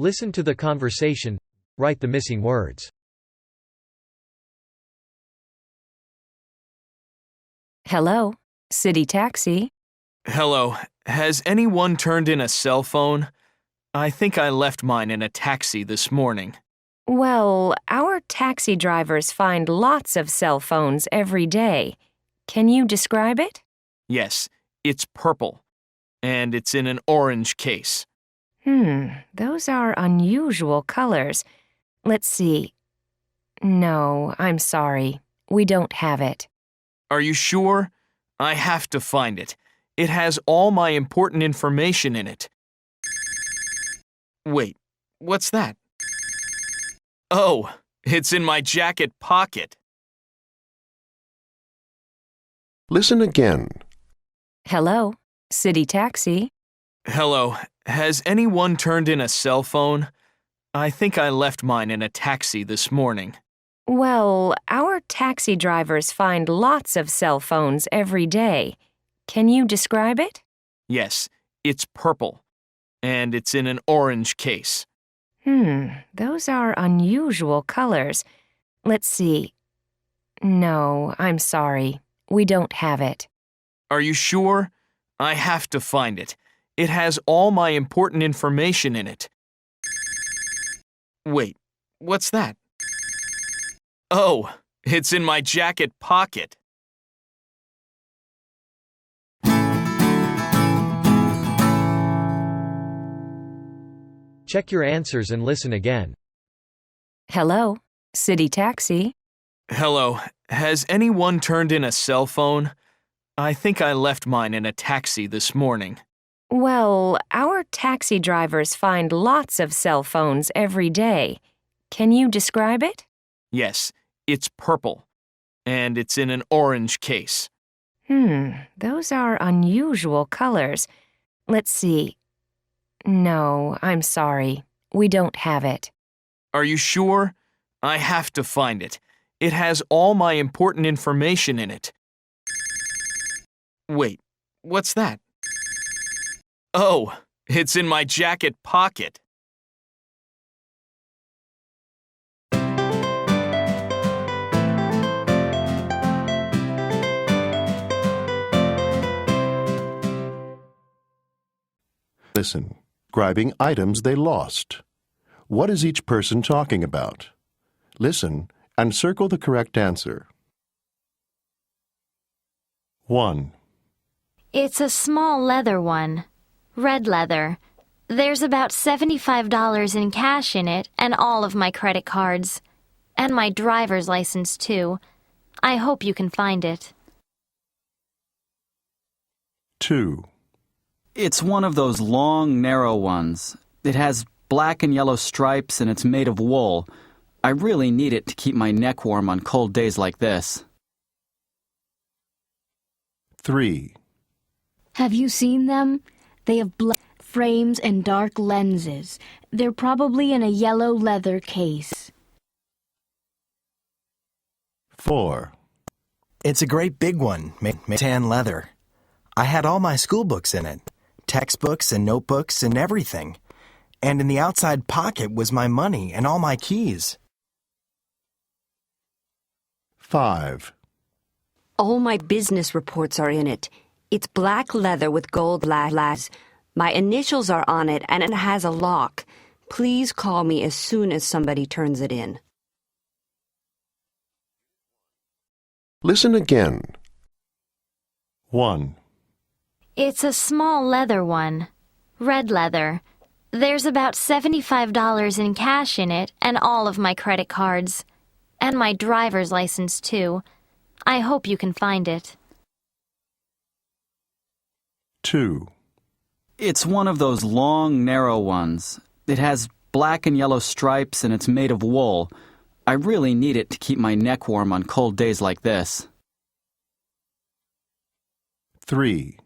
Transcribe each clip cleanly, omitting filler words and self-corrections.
Listen to the conversation. Write the missing words. Hello, city taxi. Hello, has anyone turned in a cell phone? I think I left mine in a taxi this morning. Well, our taxi drivers find lots of cell phones every day. Can you describe it? Yes, it's purple, and it's in an orange case. Those are unusual colors. Let's see. No, I'm sorry. We don't have it. Are you sure? I have to find it. It has all my important information in it. Wait, what's that? Oh, it's in my jacket pocket. Listen again. Hello, city taxi. Hello, has anyone turned in a cell phone? I think I left mine in a taxi this morning. Well, our taxi drivers find lots of cell phones every day. Can you describe it? Yes, it's purple, and it's in an orange case. Those are unusual colors. Let's see. No, I'm sorry. We don't have it. Are you sure? I have to find it. It has all my important information in it. Wait, what's that? Oh, it's in my jacket pocket. Check your answers and listen again. Hello, city taxi. Hello, has anyone turned in a cell phone? I think I left mine in a taxi this morning. Well, our taxi drivers find lots of cell phones every day. Can you describe it? Yes, it's purple, and it's in an orange case. Those are unusual colors. Let's see. No, I'm sorry. We don't have it. Are you sure? I have to find it. It has all my important information in it. Wait, what's that? Oh, it's in my jacket pocket. Listen. Describing items they lost. What is each person talking about? Listen and circle the correct answer. 1. It's a small leather one. Red leather. There's about $75 in cash in it and all of my credit cards. And my driver's license, too. I hope you can find it. 2. It's one of those long, narrow ones. It has black and yellow stripes and it's made of wool. I really need it to keep my neck warm on cold days like this. 3. Have you seen them? They have black frames and dark lenses. They're probably in a yellow leather case. 4. It's a great big one, made tan leather. I had all my school books in it, textbooks and notebooks and everything. And in the outside pocket was my money and all my keys. 5. All my business reports are in it. It's black leather with gold lash. My initials are on it and it has a lock. Please call me as soon as somebody turns it in. Listen again. 1. It's a small leather one. Red leather. There's about $75 in cash in it and all of my credit cards. And my driver's license, too. I hope you can find it. 2. It's one of those long, narrow ones. It has black and yellow stripes and it's made of wool. I really need it to keep my neck warm on cold days like this. 3.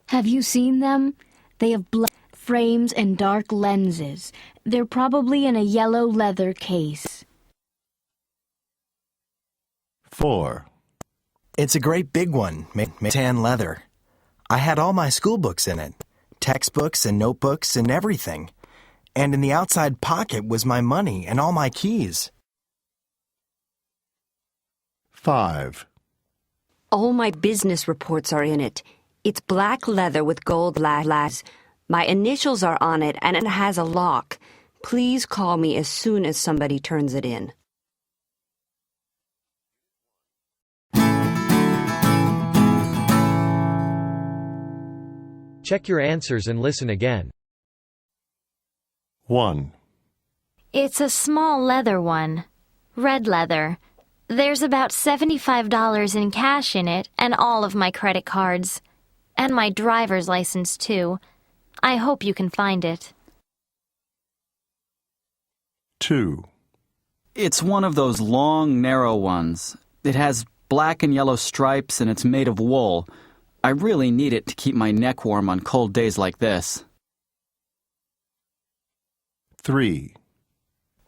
Have you seen them? They have black frames and dark lenses. They're probably in a yellow leather case. 4. It's a great big one, made tan leather. I had all my school books in it, textbooks and notebooks and everything. And in the outside pocket was my money and all my keys. 5. All my business reports are in it. It's black leather with gold lads. My initials are on it and it has a lock. Please call me as soon as somebody turns it in. Check your answers and listen again. 1, It's a small leather one. Red leather. There's about $75 in cash in it and all of my credit cards. And my driver's license, too. I hope you can find it. 2, It's one of those long, narrow ones. It has black and yellow stripes and it's made of wool. I really need it to keep my neck warm on cold days like this. 3,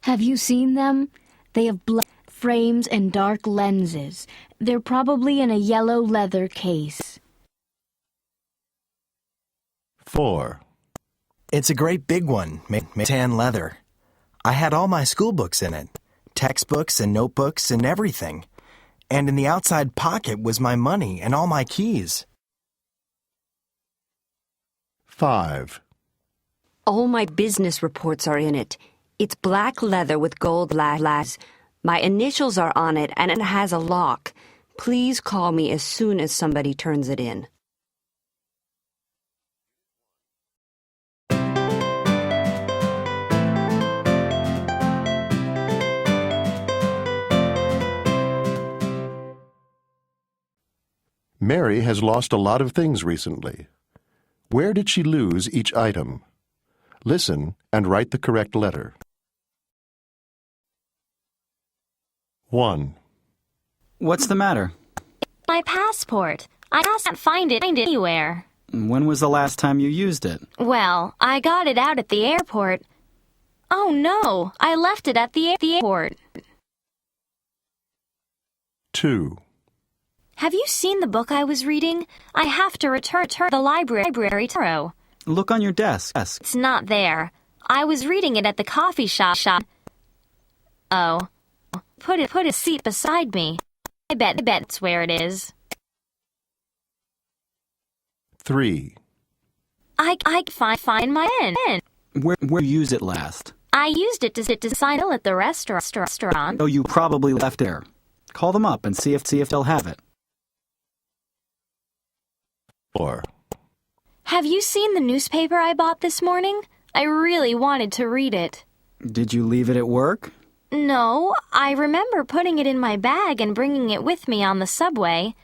Have you seen them? They have black frames and dark lenses. They're probably in a yellow leather case. 4, It's a great big one, made tan leather. I had all my school books in it, textbooks and notebooks and everything. And in the outside pocket was my money and all my keys. 5, All my business reports are in it. It's black leather with gold lads. My initials are on it and it has a lock. Please call me as soon as somebody turns it in. Mary has lost a lot of things recently. Where did she lose each item? Listen and write the correct letter. 1, What's the matter? My passport. I can't find it anywhere. When was the last time you used it? Well, I got it out at the airport. Oh no, I left it at the airport. 2, Have you seen the book I was reading? I have to return to the library tomorrow. Look on your desk. It's not there. I was reading it at the coffee shop. Oh. Put a seat beside me. I bet it's where it is. 3, I find my pen. Where you use it last? I used it to sign at the restaurant. Oh, you probably left there. Call them up and see if they'll have it. 4, Have you seen the newspaper I bought this morning? I really wanted to read it. Did you leave it at work? No, I remember putting it in my bag and bringing it with me on the subway.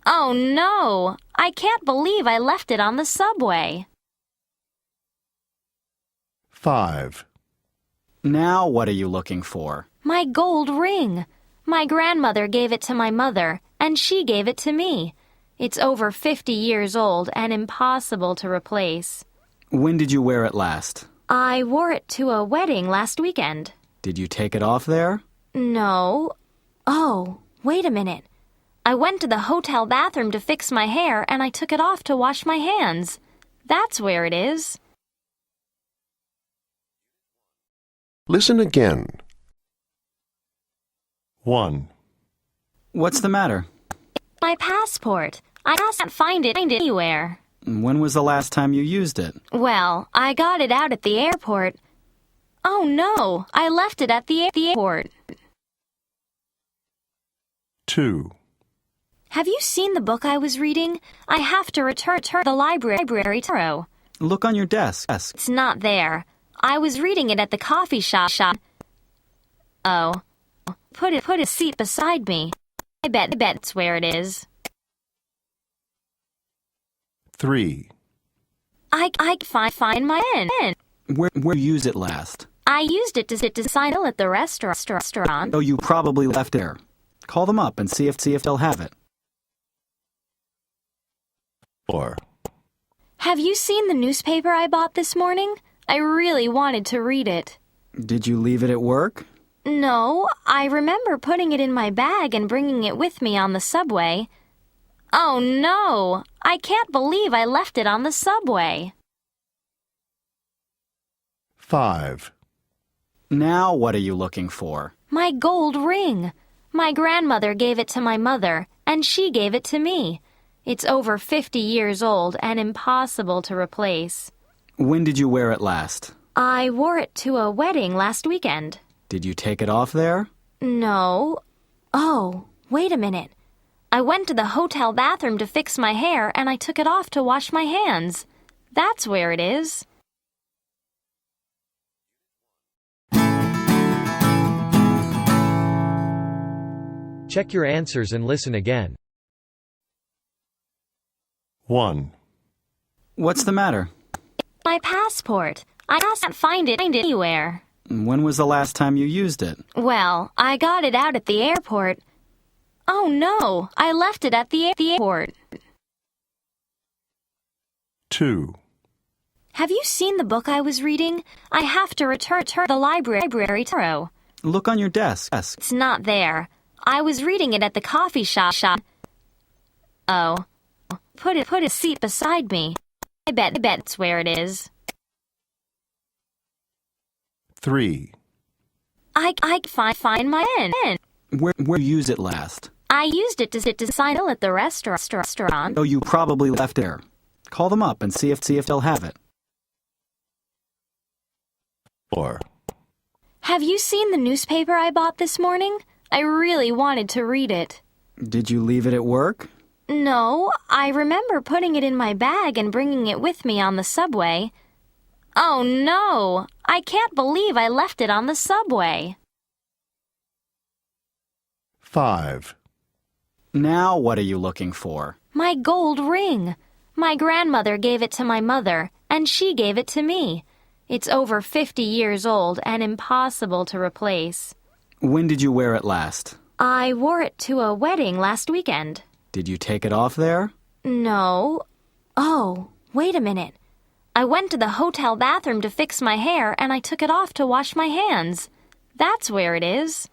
Oh no! I can't believe I left it on the subway. 5, Now what are you looking for? My gold ring. My grandmother gave it to my mother, and she gave it to me. It's over 50 years old and impossible to replace. When did you wear it last? I wore it to a wedding last weekend. Did you take it off there? No. Oh, wait a minute. I went to the hotel bathroom to fix my hair and I took it off to wash my hands. That's where it is. Listen again. 1, What's the matter? My passport. I can't find it anywhere. When was the last time you used it? Well, I got it out at the airport. Oh no, I left it at the airport. 2, Have you seen the book I was reading? I have to return to the library tomorrow. Look on your desk. It's not there. I was reading it at the coffee shop. Oh. Put a seat beside me. I bet it's where it is. 3, I find my pen. Where you use it last? I used it to sign at the restaurant. Oh, you probably left there. Call them up and see if they'll have it. 4, Have you seen the newspaper I bought this morning? I really wanted to read it. Did you leave it at work? No, I remember putting it in my bag and bringing it with me on the subway. Oh no, I can't believe I left it on the subway. 5. Now what are you looking for? My gold ring. My grandmother gave it to my mother, and she gave it to me. It's over 50 years old and impossible to replace. When did you wear it last? I wore it to a wedding last weekend. Did you take it off there? No. Oh, wait a minute. I went to the hotel bathroom to fix my hair, and I took it off to wash my hands. That's where it is. Check your answers and listen again. 1, What's the matter? My passport. I can't find it anywhere. When was the last time you used it? Well, I got it out at the airport. Oh no, I left it at the airport. 2, Have you seen the book I was reading? I have to return to the library tomorrow. Look on your desk. It's not there. I was reading it at the coffee shop. Oh. Put a seat beside me. I bet it's where it is. 3, I find my pen. Where you used it last? I used it to sign at the restaurant. Oh, you probably left there. Call them up and see if they'll have it. 4, Have you seen the newspaper I bought this morning? I really wanted to read it. Did you leave it at work? No, I remember putting it in my bag and bringing it with me on the subway. Oh no! I can't believe I left it on the subway. 5, Now what are you looking for? My gold ring. My grandmother gave it to my mother, and she gave it to me. It's over 50 years old and impossible to replace. When did you wear it last? I wore it to a wedding last weekend. Did you take it off there? No. Oh, wait a minute. I went to the hotel bathroom to fix my hair, and I took it off to wash my hands. That's where it is.